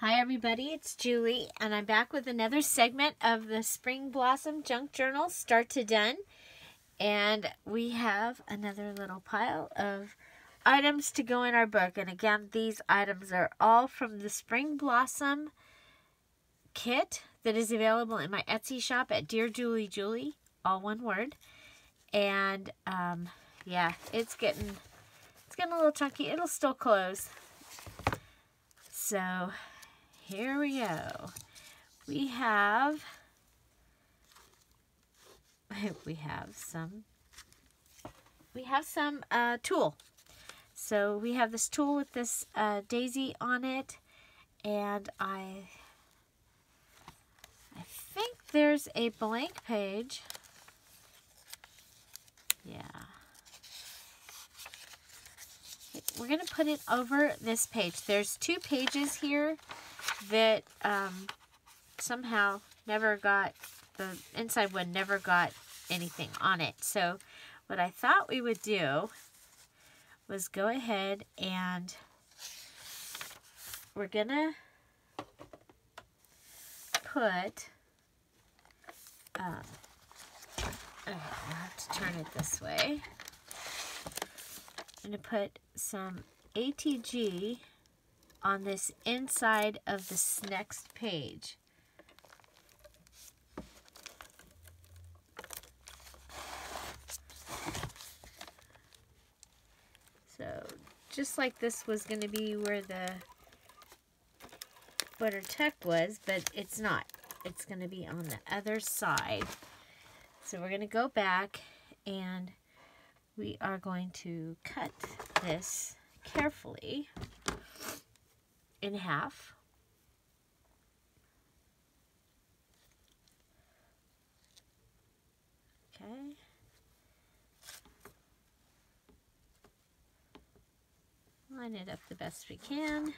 Hi everybody, it's Julie, and I'm back with another segment of the Spring Blossom Junk Journal, Start to Done. And we have another little pile of items to go in our book. And again, these items are all from the Spring Blossom kit that is available in my Etsy shop at Dearjuliejulie, all one word. And yeah, it's getting a little chunky. It'll still close. So here we go. We have some tulle. So we have this tulle with this daisy on it, and I think there's a blank page. Yeah. We're going to put it over this page. There's two pages here that somehow never got, the inside one never got anything on it. So what I thought we would do was go ahead and we're going to put, okay, I'll have to turn it this way. I'm going to put some ATG on this inside of this next page. So just like this was going to be where the butter tuck was, but it's not. It's going to be on the other side. So we're going to go back and we are going to cut this carefully in half. Okay. Line it up the best we can.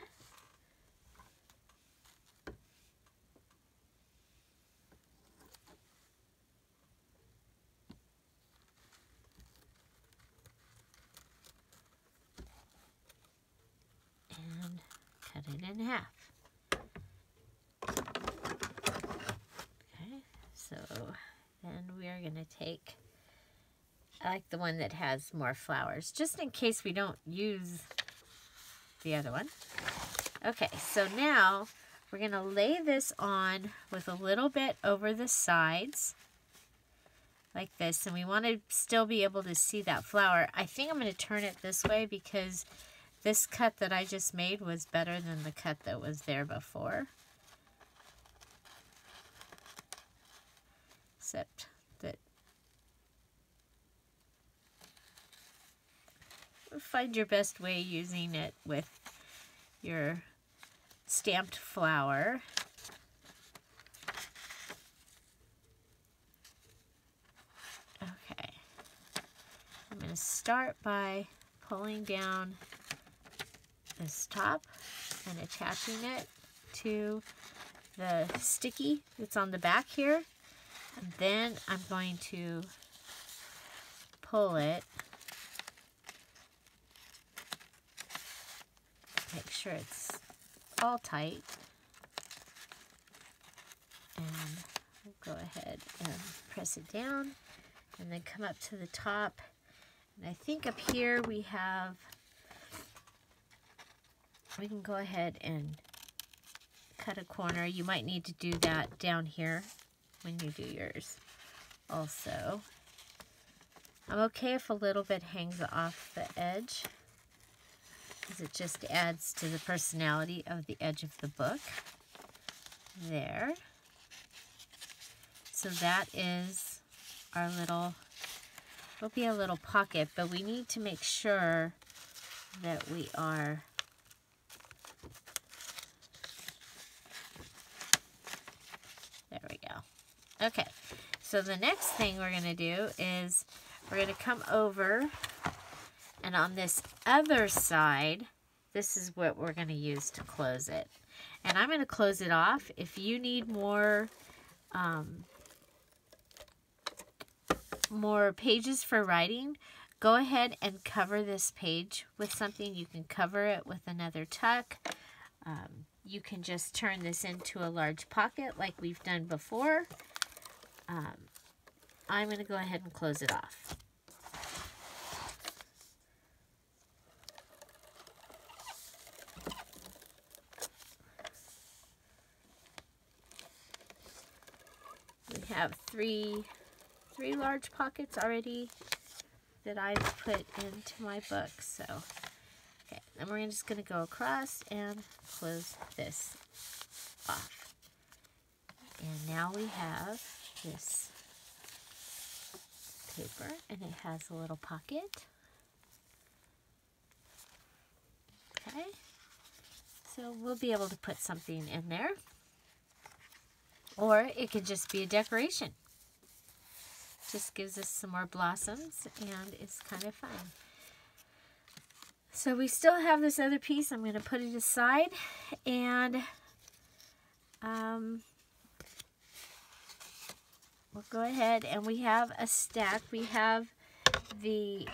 And cut it in half. Okay, so then we are going to take, I like the one that has more flowers, just in case we don't use the other one. Okay, so now we're going to lay this on with a little bit over the sides, like this, and we want to still be able to see that flower. I think I'm going to turn it this way because this cut that I just made was better than the cut that was there before. Except that find your best way using it with your stamped flower. Okay. I'm going to start by pulling down this top and attaching it to the sticky that's on the back here. And then I'm going to pull it, make sure it's all tight, and we'll go ahead and press it down and then come up to the top. And I think up here we can go ahead and cut a corner. You might need to do that down here when you do yours also. I'm okay if a little bit hangs off the edge, because it just adds to the personality of the edge of the book. There. So that is our little, it'll be a little pocket, but we need to make sure that we are there we go. Okay, so the next thing we're going to do is we're going to come over, and on this other side, this is what we're going to use to close it. And I'm going to close it off. If you need more pages for writing, go ahead and cover this page with something. You can cover it with another tuck. you can just turn this into a large pocket like we've done before. I'm going to go ahead and close it off. We have three large pockets already that I've put into my book. So, okay, then we're just going to go across and close this off. And now we have this paper, and it has a little pocket. Okay, so we'll be able to put something in there, or it could just be a decoration. Just gives us some more blossoms, and it's kind of fun. So we still have this other piece. I'm going to put it aside, and we'll go ahead, and we have a stack. We have the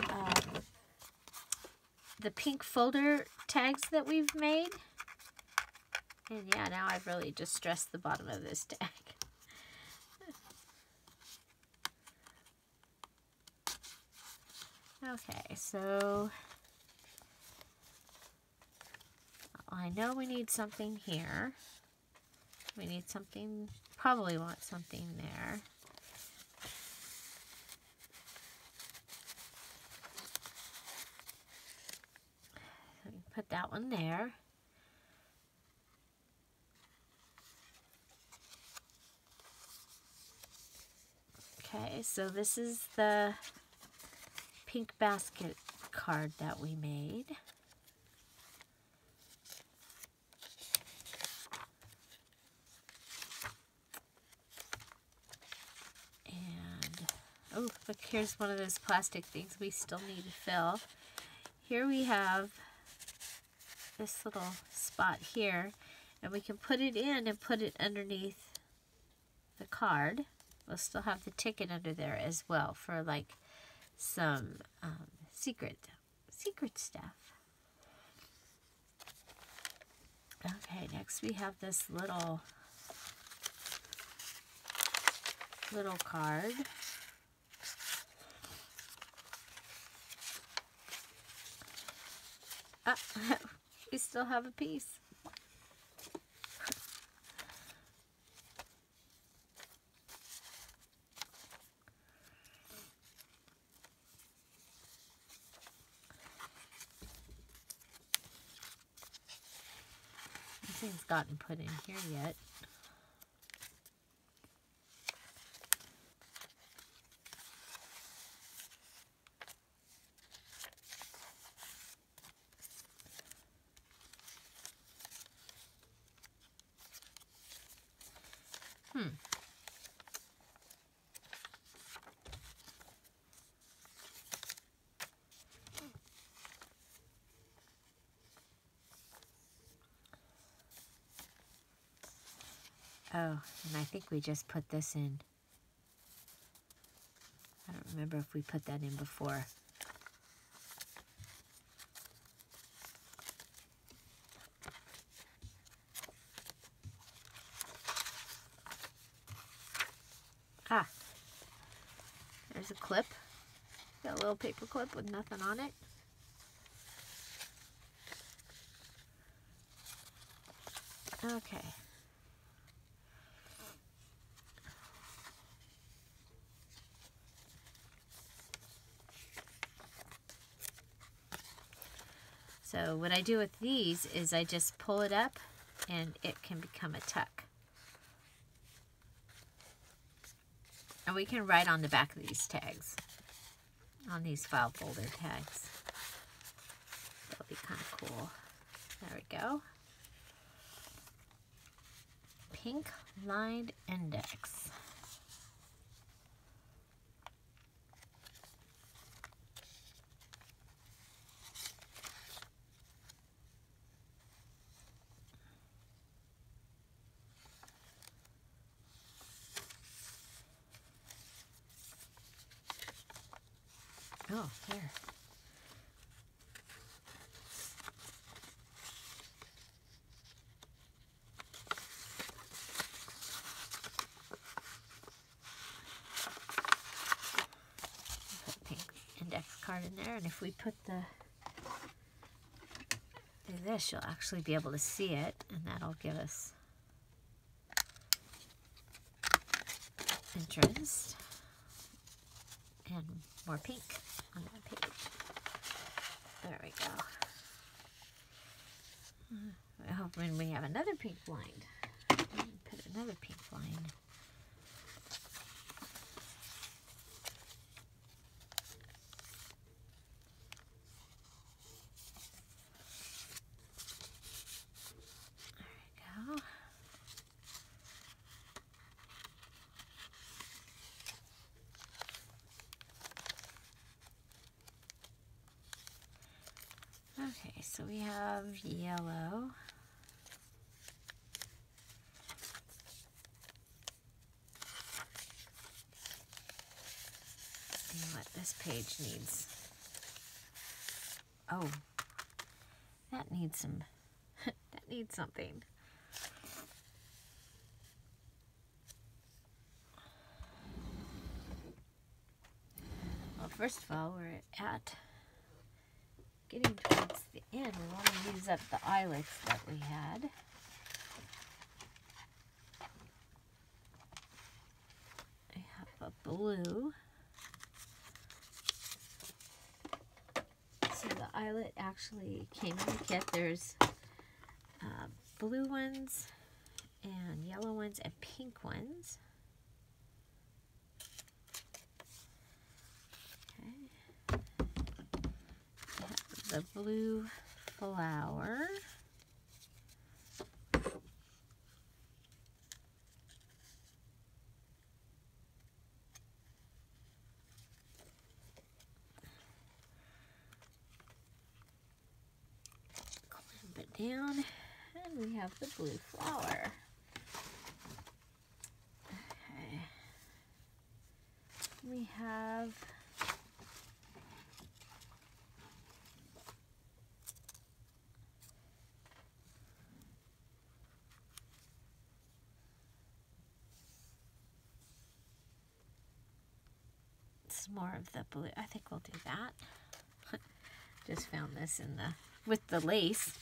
pink folder tags that we've made. And yeah, now I've really just stressed the bottom of this tag. Okay, so I know we need something here. We need something, probably want something there. So we put that one there. Okay, so this is the pink basket card that we made. And, oh, look, here's one of those plastic things we still need to fill. Here we have this little spot here, and we can put it in and put it underneath the card. We'll still have the ticket under there as well for like some secret stuff. Okay, next we have this little card. Ah, we still have a piece. Nothing's gotten put in here yet. Oh, and I think we just put this in. I don't remember if we put that in before. Ah, there's a clip. Got a little paper clip with nothing on it. Okay. So what I do with these is I just pull it up and it can become a tuck. And we can write on the back of these tags, on these file folder tags. That'll be kind of cool. There we go. Pink lined index. Oh, there. and if we put do this, you'll actually be able to see it, and that'll give us interest and more pink on that page. There we go. I hope when we have another pink line, put another pink line. There we go. Okay, so we have yellow. And what this page needs. Oh, that needs some, that needs something. Well, first of all, we're at getting towards the end. We want to use up the eyelets that we had. I have a blue. So the eyelet actually came in the kit. There's blue ones and yellow ones and pink ones. The blue flower. Clamp it down, and we have the blue flower. Okay. We have more of the blue. I think we'll do that. Just found this in the with the lace.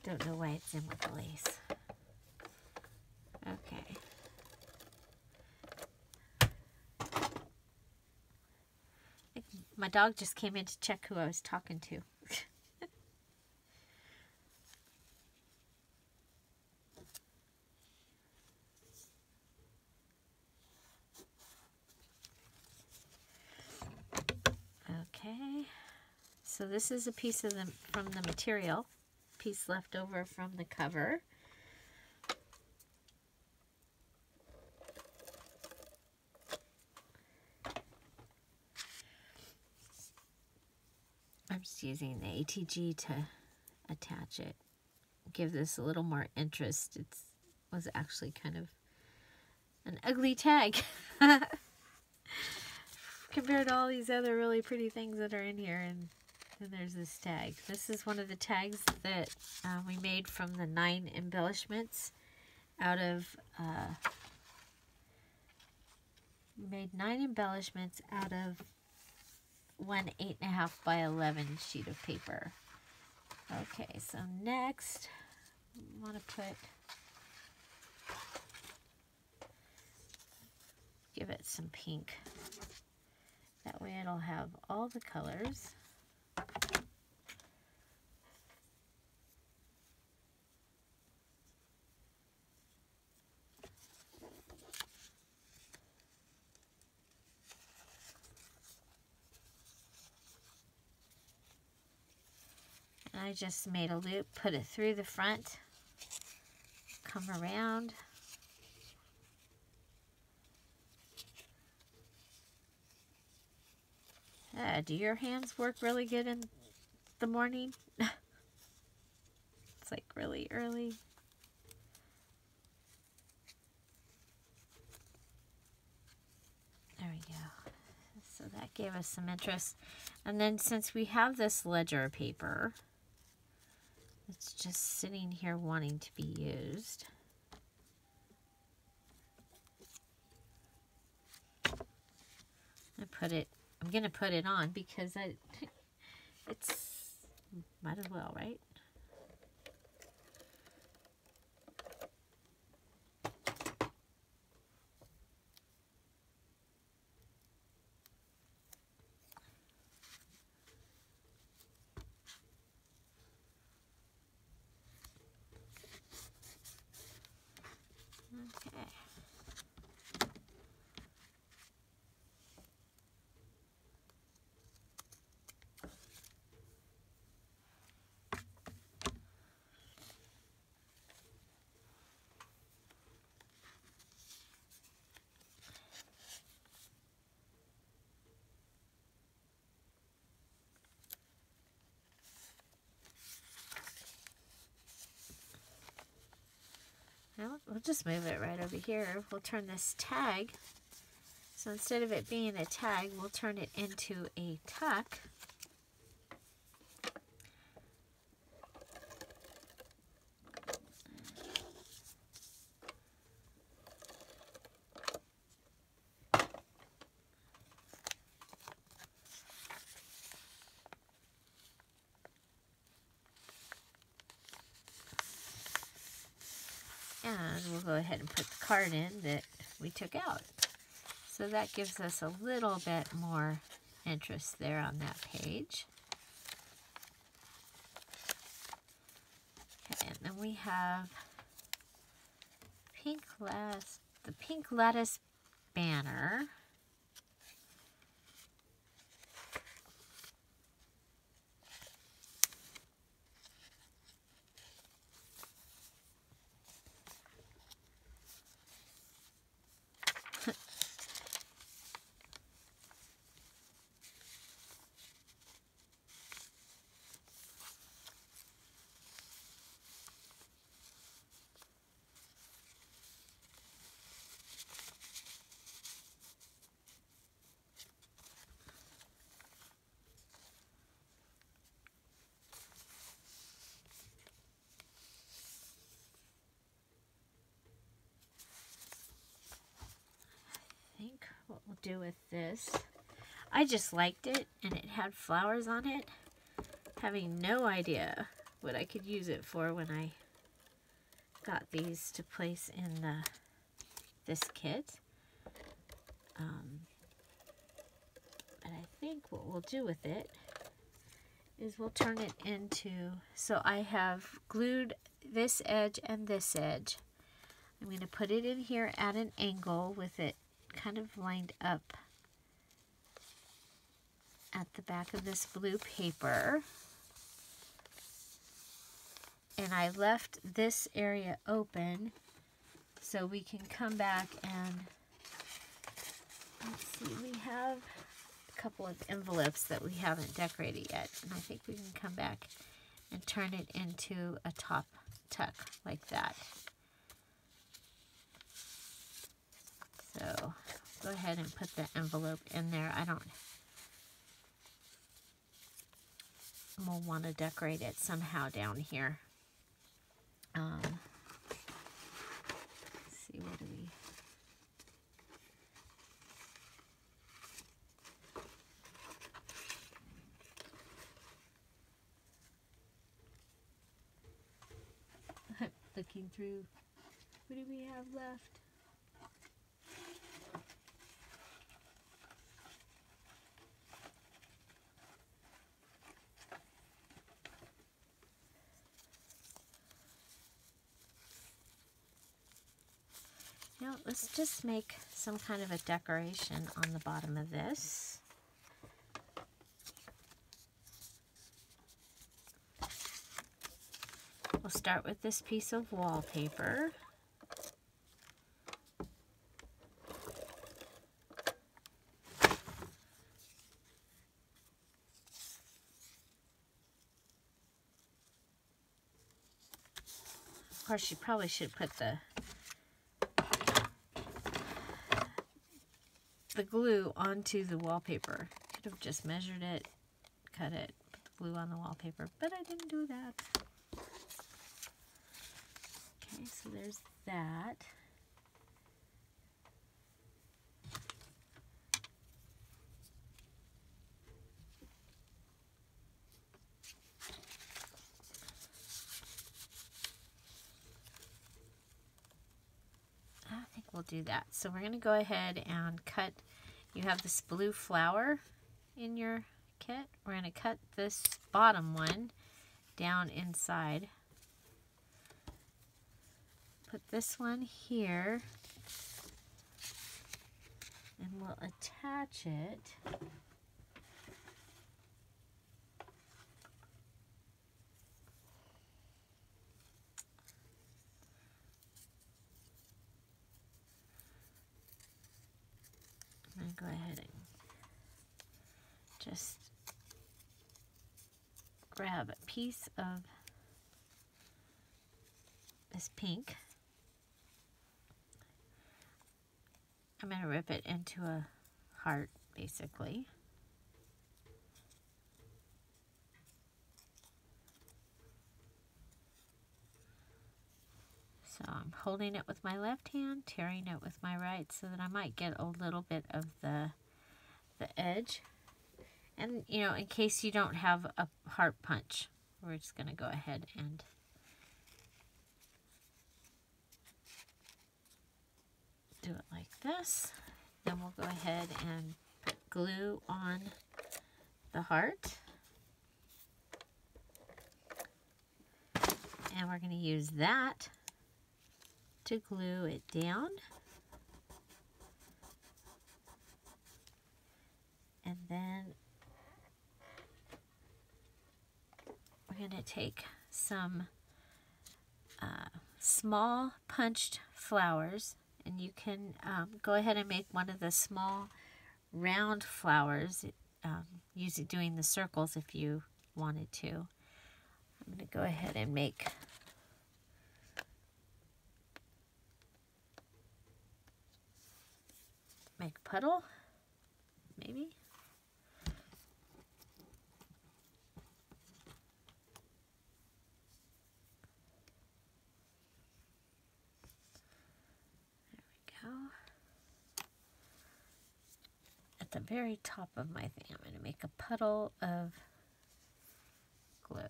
Don't know why it's in with the lace. Okay. My dog just came in to check who I was talking to. So this is a piece of from the material, piece left over from the cover. I'm just using the ATG to attach it, give this a little more interest. It was actually kind of an ugly tag compared to all these other really pretty things that are in here. And then there's this tag. This is one of the tags that we made from the 9 embellishments out of, we made 9 embellishments out of one 8.5 by 11 sheet of paper. Okay, so next, I want to give it some pink. That way it'll have all the colors. And I just made a loop, put it through the front, come around. Do your hands work really good in the morning? It's like really early. There we go. So that gave us some interest. And then since we have this ledger paper, it's just sitting here wanting to be used. I put it, I'm going to put it on because it's, might as well, right? Okay. Well, we'll just move it right over here. We'll turn this tag. So instead of it being a tag, we'll turn it into a tuck. And we'll go ahead and put the card in that we took out. So that gives us a little bit more interest there on that page. Okay, and then we have the pink lettuce banner. What we'll do with this, I just liked it and it had flowers on it, having no idea what I could use it for when I got these to place in this kit. And I think what we'll do with it is we'll turn it into, so I have glued this edge and this edge. I'm going to put it in here at an angle with it kind of lined up at the back of this blue paper. And I left this area open so we can come back and, let's see, we have a couple of envelopes that we haven't decorated yet. And I think we can come back and turn it into a top tuck like that. So go ahead and put the envelope in there. We'll want to decorate it somehow down here. Let's see, what do we... Looking through, what do we have left? Now, let's just make some kind of a decoration on the bottom of this. We'll start with this piece of wallpaper. Of course, you probably should put the glue onto the wallpaper. Could have just measured it, cut it, put the glue on the wallpaper, but I didn't do that. Okay, so there's that. we'll do that. So we're going to go ahead and cut. You have this blue flower in your kit. We're going to cut this bottom one down inside. Put this one here, and we'll attach it. I'm going to go ahead and just grab a piece of this pink. I'm going to rip it into a heart, basically. So I'm holding it with my left hand, tearing it with my right, so that I might get a little bit of the edge. And, you know, in case you don't have a heart punch, we're just going to go ahead and do it like this. Then we'll go ahead and put glue on the heart. And we're going to use that to glue it down. And then we're going to take some small punched flowers, and you can go ahead and make one of the small round flowers, doing the circles if you wanted to. I'm going to go ahead and make a puddle, maybe. At the very top of my thing, I'm going to make a puddle of glue.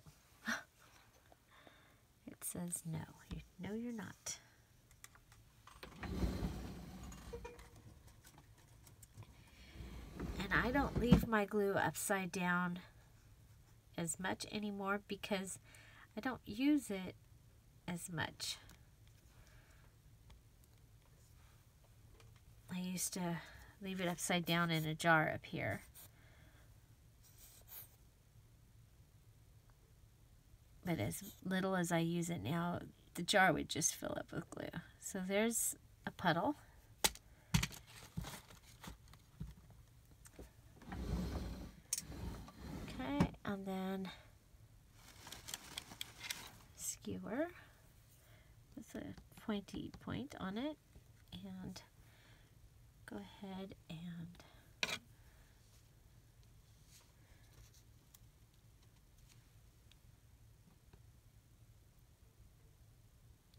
It says no. No, you're not. And I don't leave my glue upside down as much anymore because I don't use it as much. I used to leave it upside down in a jar up here. But as little as I use it now, the jar would just fill up with glue. So there's a puddle. Okay, and then skewer with a pointy point on it, and go ahead and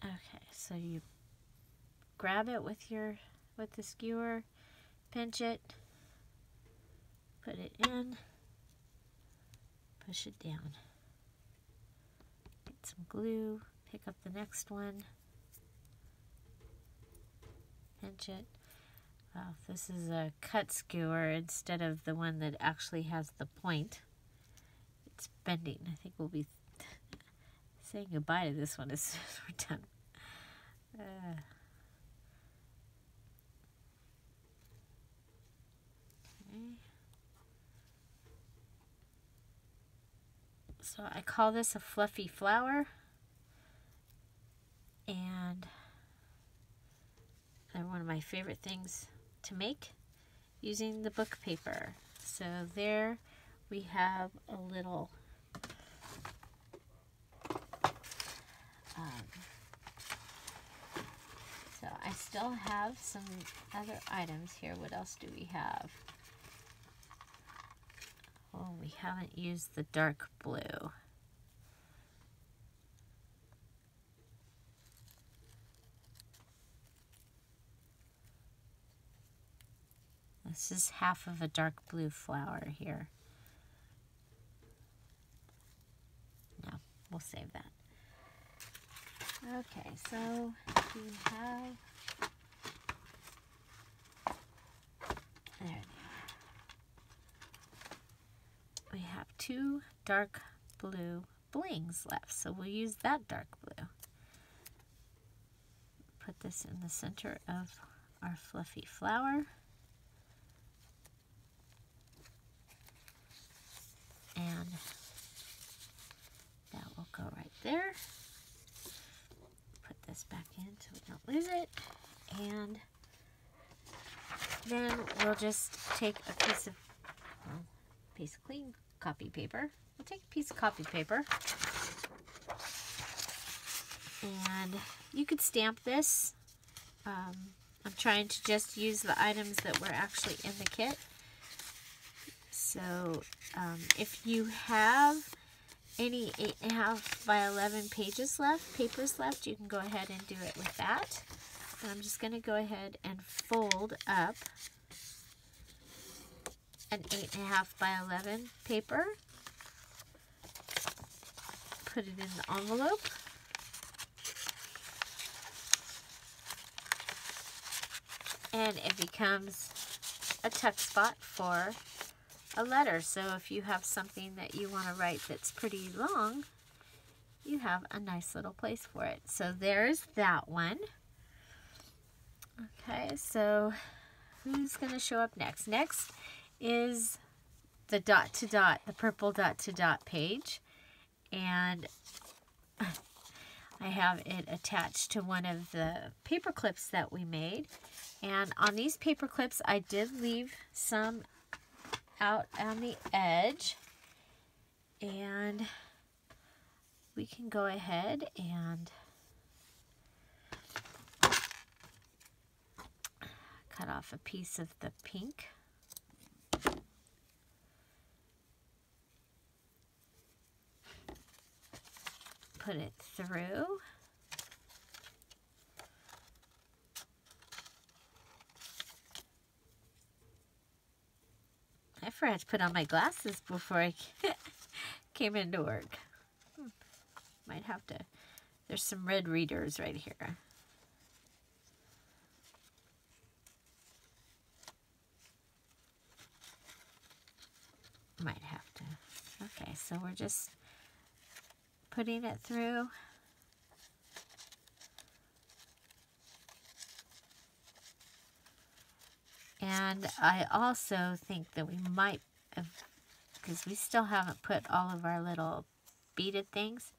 okay, so you grab it with the skewer, pinch it, put it in, push it down. Get some glue, pick up the next one, pinch it. Well, this is a cut skewer instead of the one that actually has the point. It's bending. I think we'll be saying goodbye to this one as soon as we're done. Okay. So I call this a fluffy flower, and they're one of my favorite things to make using the book paper. So there we have a little so I still have some other items here. What else do we have? Oh, we haven't used the dark blue. This is half of a dark blue flower here. No, we'll save that. Okay, so we have 2 dark blue blings left, so we'll use that dark blue. Put this in the center of our fluffy flower. And that will go right there. Put this back in so we don't lose it. And then we'll just take a piece of clean copy paper. We'll take a piece of copy paper. And you could stamp this. I'm trying to just use the items that were actually in the kit. So if you have any 8.5 by 11 papers left, you can go ahead and do it with that. And I'm just going to go ahead and fold up an 8.5 by 11 paper. Put it in the envelope. And it becomes a tuck spot for a letter. So if you have something that you want to write that's pretty long, you have a nice little place for it. So there's that one. Okay, so who's going to show up next? Next is the dot to dot, the purple dot to dot page. And I have it attached to one of the paper clips that we made. And on these paper clips, I did leave some out on the edge. And we can go ahead and cut off a piece of the pink. Put it through. I forgot to put on my glasses before I came into work. Might have to. There's some red readers right here. Might have to. Okay, so we're just putting it through. And I also think that we might have, because we still haven't put all of our little beaded things,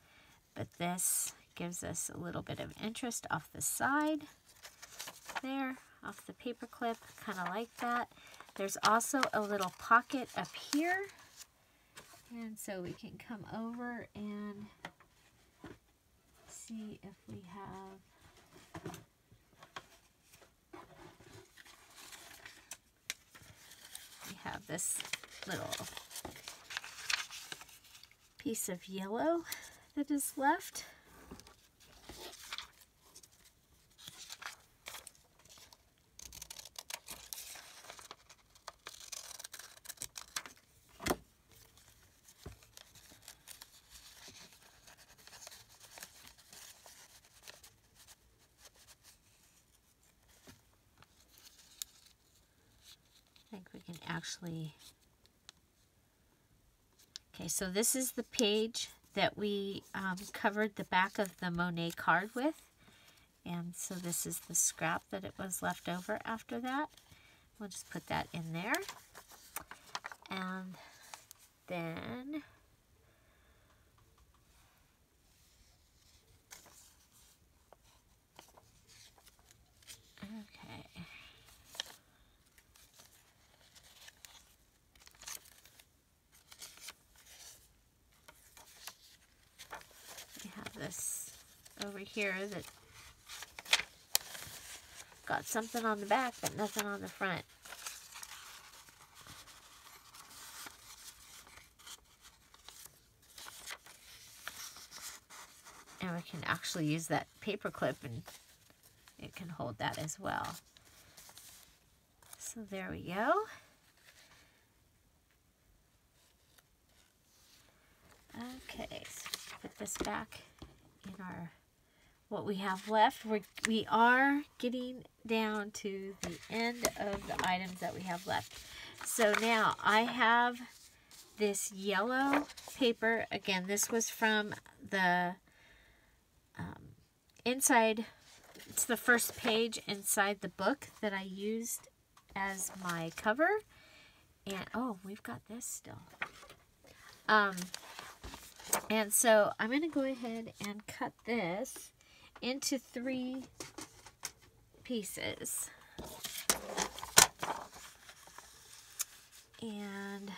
but this gives us a little bit of interest off the side there, off the paper clip, kind of like that. There's also a little pocket up here, and so we can come over and see if we have this little piece of yellow that is left. I think we can actually, okay, so this is the page that we covered the back of the Monet card with, and so this is the scrap that it was left over after that. We'll just put that in there, and then okay. This over here that got something on the back but nothing on the front. And we can actually use that paper clip and it can hold that as well. So there we go. Okay, so put this back in our, what we have left. We are getting down to the end of the items that we have left. So now I have this yellow paper. Again, this was from the inside. It's the first page inside the book that I used as my cover. And oh, we've got this still. And so I'm going to go ahead and cut this into 3 pieces. And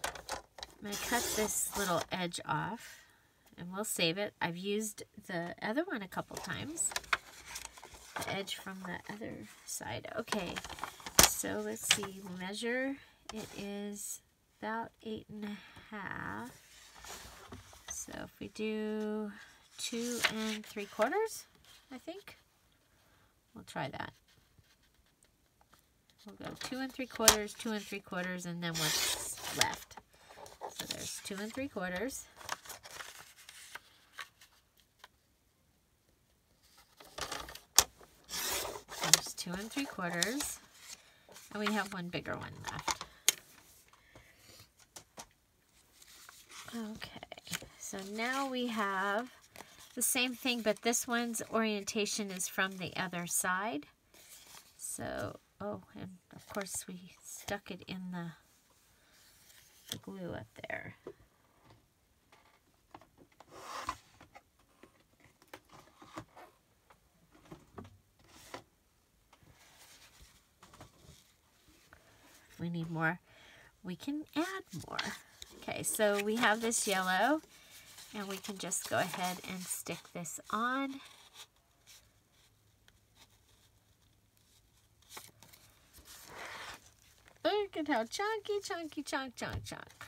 I'm going to cut this little edge off, and we'll save it. I've used the other one a couple times, the edge from the other side. Okay, so let's see, measure. It is about 8.5. So if we do 2 3/4, I think we'll try that. We'll go 2 3/4, 2 3/4, and then what's left. So there's 2 3/4. There's 2 3/4, and we have one bigger one left. Okay, so now we have the same thing, but this one's orientation is from the other side. So, oh, and of course we stuck it in the glue up there. If we need more, we can add more. Okay, so we have this yellow, and we can just go ahead and stick this on. Look at how chunky, chunky, chunk, chunk, chunk.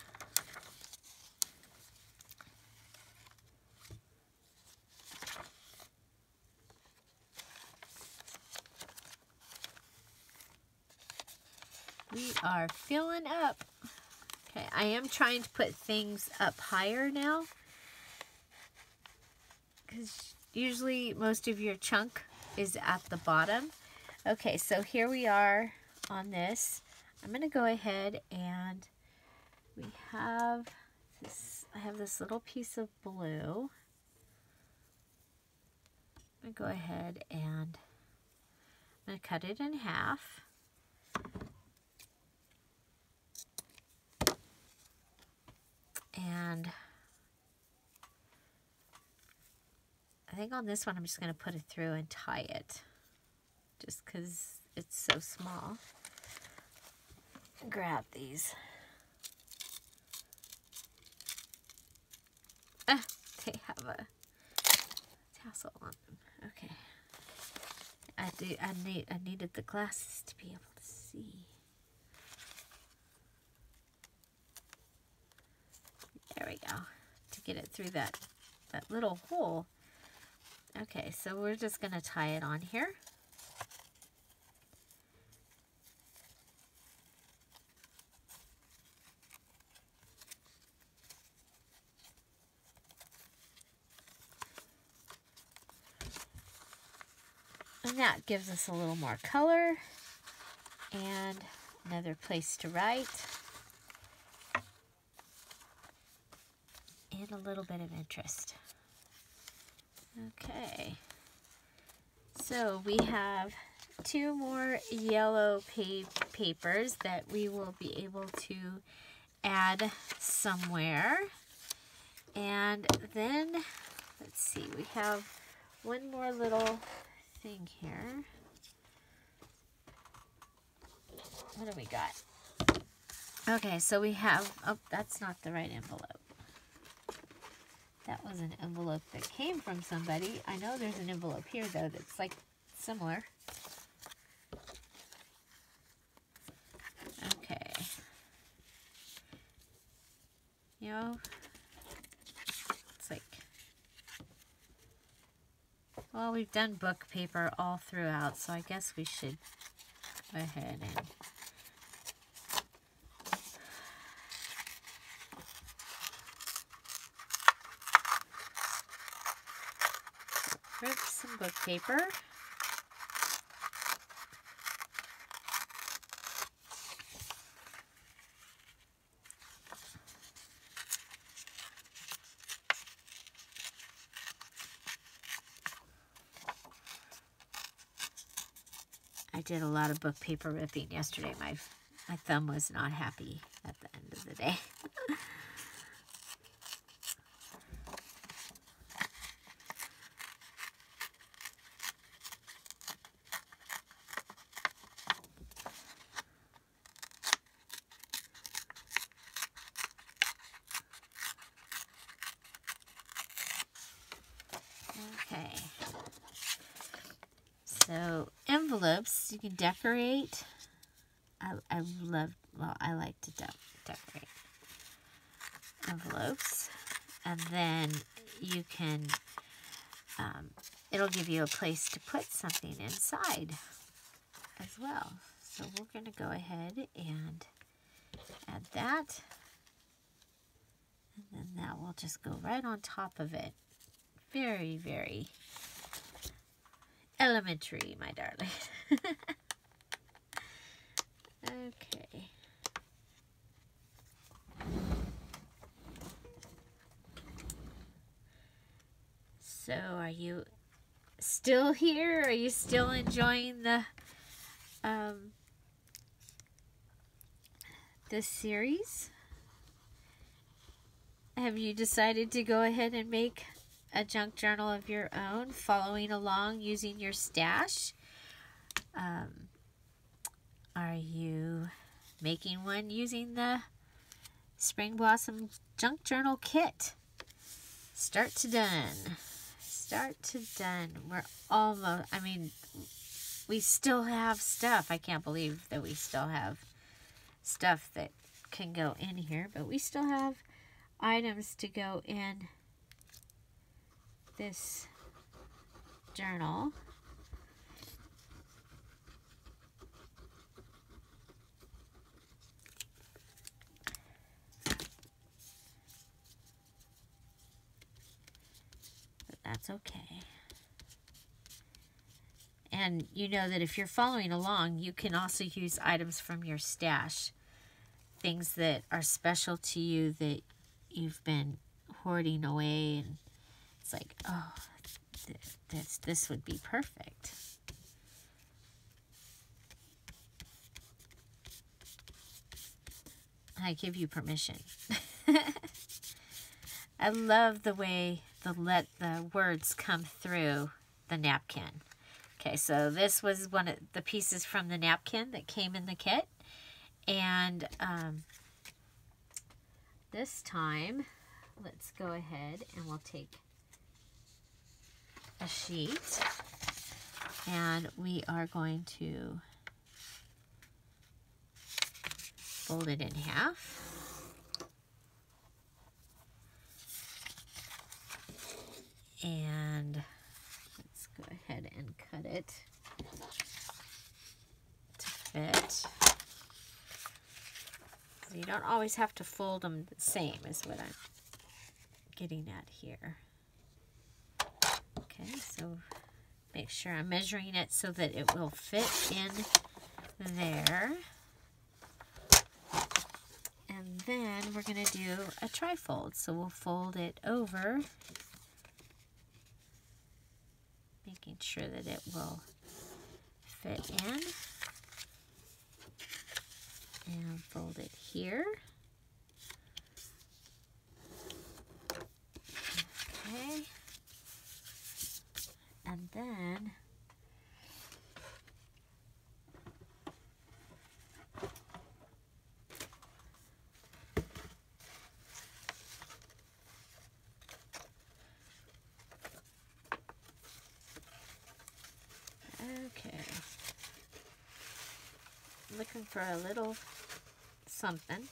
We are filling up. Okay, I am trying to put things up higher now, because usually most of your chunk is at the bottom. Okay, so here we are on this. I'm going to go ahead and we have this, I have this little piece of blue. I'm going to go ahead and I'm going to cut it in half. And I think on this one I'm just going to put it through and tie it, just because it's so small. Grab these. They have a tassel on them. Okay. I needed the glasses to be able to see. There we go. To get it through that little hole. Okay, so we're just going to tie it on here. And that gives us a little more color and another place to write and a little bit of interest. Okay, so we have 2 more yellow papers that we will be able to add somewhere. And then, let's see, we have one more little thing here. What do we got? Okay, so we have, oh, that's not the right envelope. That was an envelope that came from somebody. I know there's an envelope here, though, that's like similar. Okay. You know, it's like, well, we've done book paper all throughout, so I guess we should go ahead and rip some book paper. I did a lot of book paper ripping yesterday. My thumb was not happy at the end of the day. Okay. So envelopes, you can decorate. I like to decorate envelopes, and then you can, it'll give you a place to put something inside as well. So we're going to go ahead and add that, and then that will just go right on top of it. Very, very elementary, my darling. Okay. So are you still here? Are you still enjoying this series? Have you decided to go ahead and make a junk journal of your own, following along using your stash? Are you making one using the Spring Blossom Junk Journal Kit? Start to done. Start to done. We're almost, I mean, we still have stuff. I can't believe that we still have stuff that can go in here, but we still have items to go in this journal. But that's okay. And you know that if you're following along, you can also use items from your stash. Things that are special to you that you've been hoarding away, and it's like, oh, this would be perfect. I give you permission. I love the way the words come through the napkin. Okay, so this was one of the pieces from the napkin that came in the kit. And this time, let's go ahead and we'll take a sheet, and we are going to fold it in half. And let's go ahead and cut it to fit. So you don't always have to fold them the same, is what I'm getting at here. Okay, so make sure I'm measuring it so that it will fit in there. And then we're going to do a trifold. So we'll fold it over, making sure that it will fit in. And fold it here. Okay. And then okay. Looking for a little something.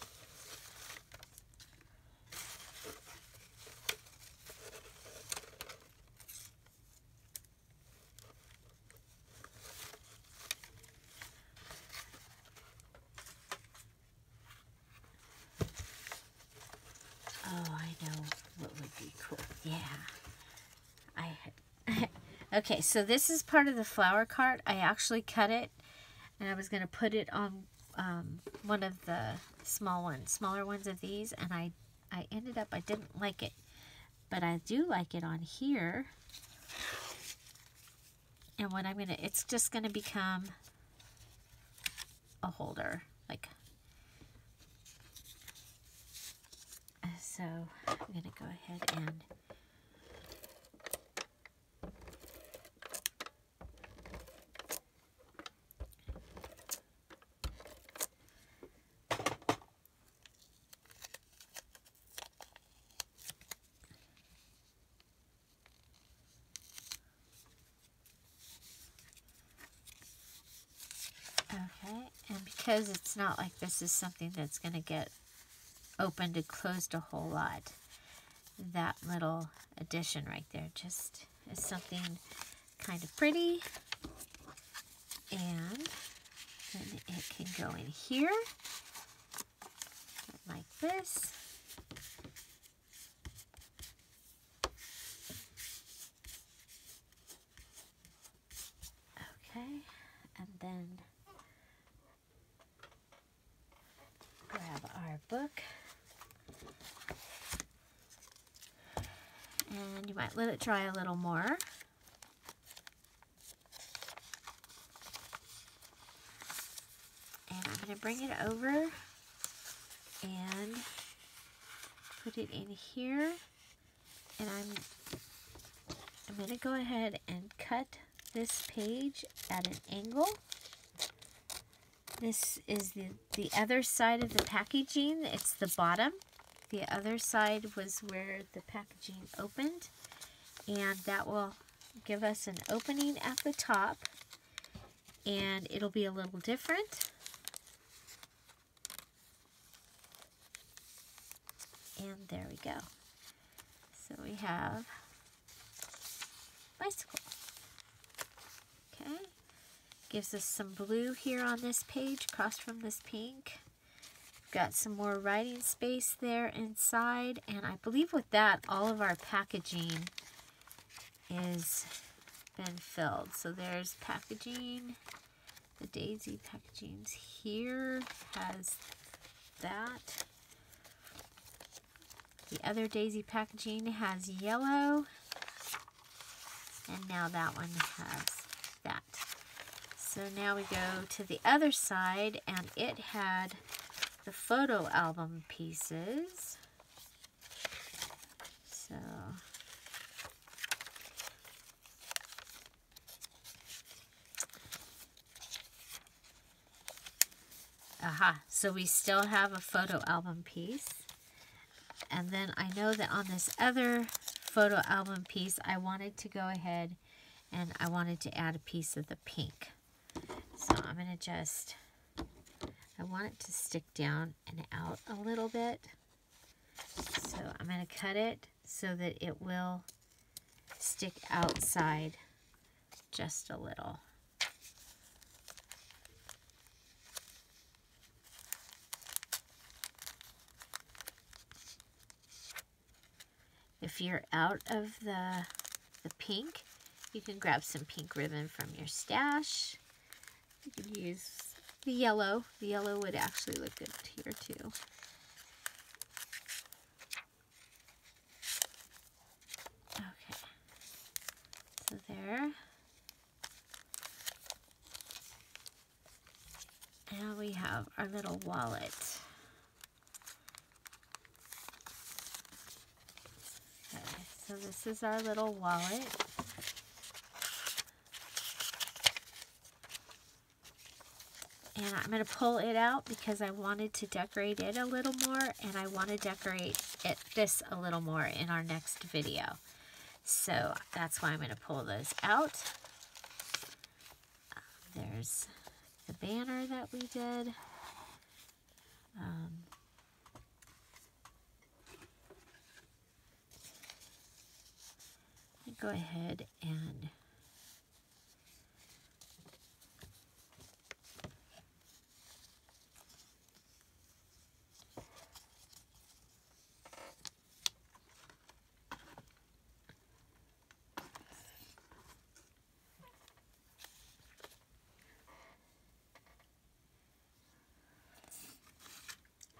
Okay, so this is part of the flower cart. I actually cut it, and I was going to put it on one of the smaller ones of these, and I ended up, I didn't like it, but I do like it on here. And what I'm going to, it's just going to become a holder, like. So I'm going to go ahead and okay, and because it's not like this is something that's going to get opened and closed a whole lot, that little addition right there just is something kind of pretty. And then it can go in here like this. Okay, and then grab our book. And you might let it dry a little more. And I'm going to bring it over and put it in here. And I'm going to go ahead and cut this page at an angle. This is the other side of the packaging. It's the bottom. The other side was where the packaging opened, and that will give us an opening at the top, and it'll be a little different. And there we go. So we have bicycle. Okay. Gives us some blue here on this page across from this pink. Got some more writing space there inside, and I believe with that all of our packaging is been filled. So there's packaging. The daisy packaging's here, has that. The other daisy packaging has yellow, and now that one has that. So now we go to the other side, and it had the photo album pieces. So so we still have a photo album piece. And then I know that on this other photo album piece, I wanted to go ahead and I wanted to add a piece of the pink. So I'm going to just, I want it to stick down and out a little bit. So I'm going to cut it so that it will stick outside just a little. If you're out of the pink, you can grab some pink ribbon from your stash. You can use the yellow. The yellow would actually look good here too. Okay, so there. Now we have our little wallet. Okay, so this is our little wallet. And I'm going to pull it out because I wanted to decorate it a little more, and I want to decorate this a little more in our next video. So that's why I'm going to pull those out. There's the banner that we did. Go ahead and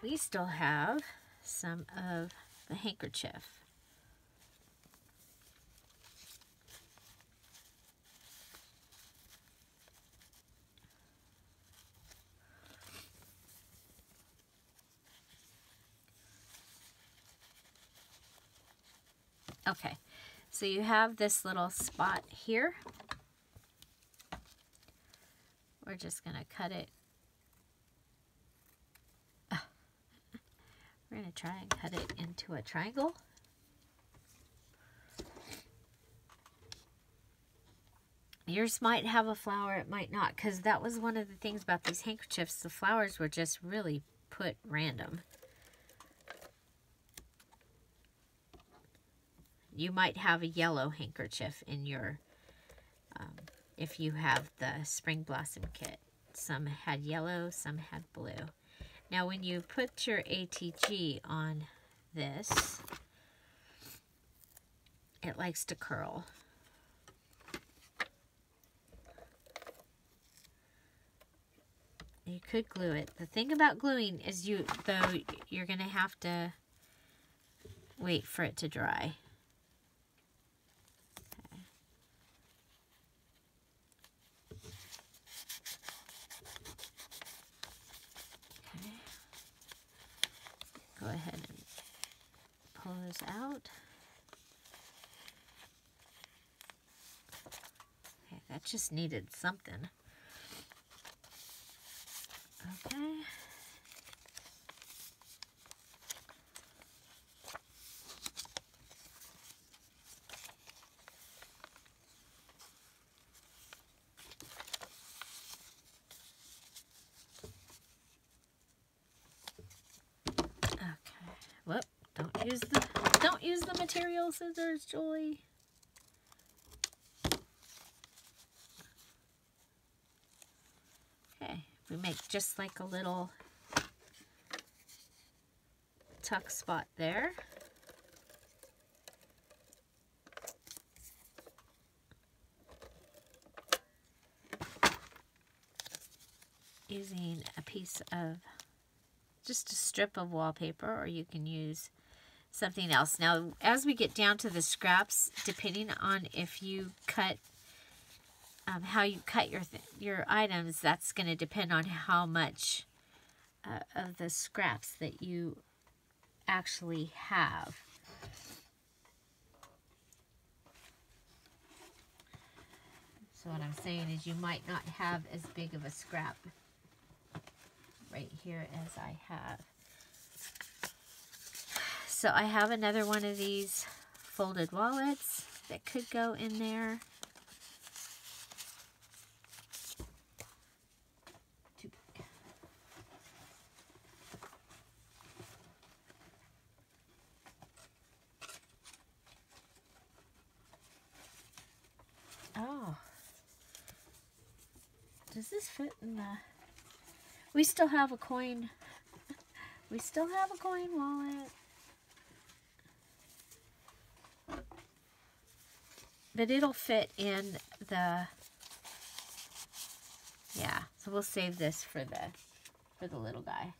we still have some of the handkerchief. Okay, so you have this little spot here. We're just going to cut it. We're going to try and cut it into a triangle. Yours might have a flower, it might not, because that was one of the things about these handkerchiefs. The flowers were just really put random. You might have a yellow handkerchief in your, if you have the Spring Blossom kit. Some had yellow, some had blue. Now when you put your ATG on this, it likes to curl. You could glue it. The thing about gluing is you're going to have to wait for it to dry. Okay. Go ahead and pull this out. Okay, that just needed something. Okay. Okay. Whoop! Don't use the material scissors, Julie. Okay. We make just like a little tuck spot there. Using a piece of, just a strip of wallpaper, or you can use something else. Now, as we get down to the scraps, depending on if you cut, how you cut your items, that's going to depend on how much of the scraps that you actually have. So what I'm saying is you might not have as big of a scrap right here as I have. So I have another one of these folded wallets that could go in there. Oh. Does this fit in the... We still have a coin. We still have a coin wallet. But it'll fit in the... Yeah, so we'll save this for the little guy.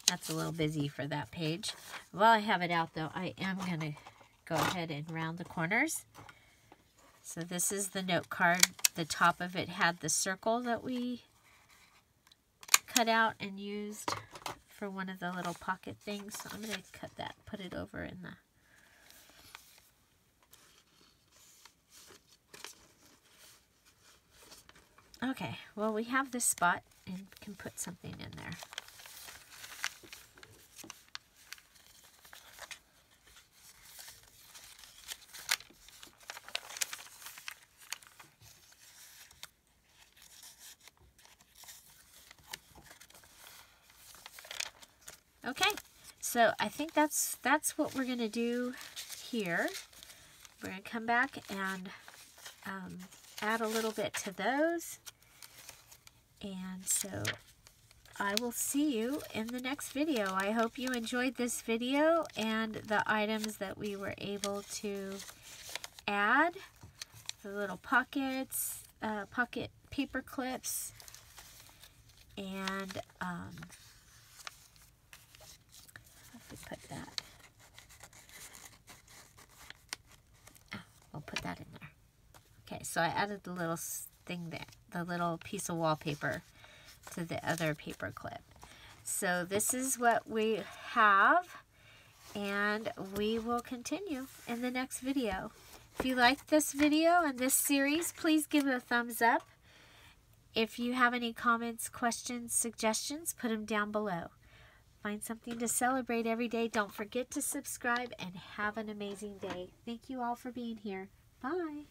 That's a little busy for that page. While I have it out though, I am going to go ahead and round the corners. So this is the note card. The top of it had the circle that we cut out and used for one of the little pocket things. So I'm going to cut that, put it over in the... Okay, well we have this spot and can put something in there. Okay, so I think that's what we're going to do here. We're going to come back and add a little bit to those. And so I will see you in the next video. I hope you enjoyed this video and the items that we were able to add. The little pockets, pocket paper clips, and put that. We'll put that in there. Okay, so I added the little thing that the little piece of wallpaper to the other paper clip. So this is what we have, and we will continue in the next video. If you like this video and this series, please give it a thumbs up. If you have any comments, questions, suggestions, put them down below. Find something to celebrate every day. Don't forget to subscribe and have an amazing day. Thank you all for being here. Bye.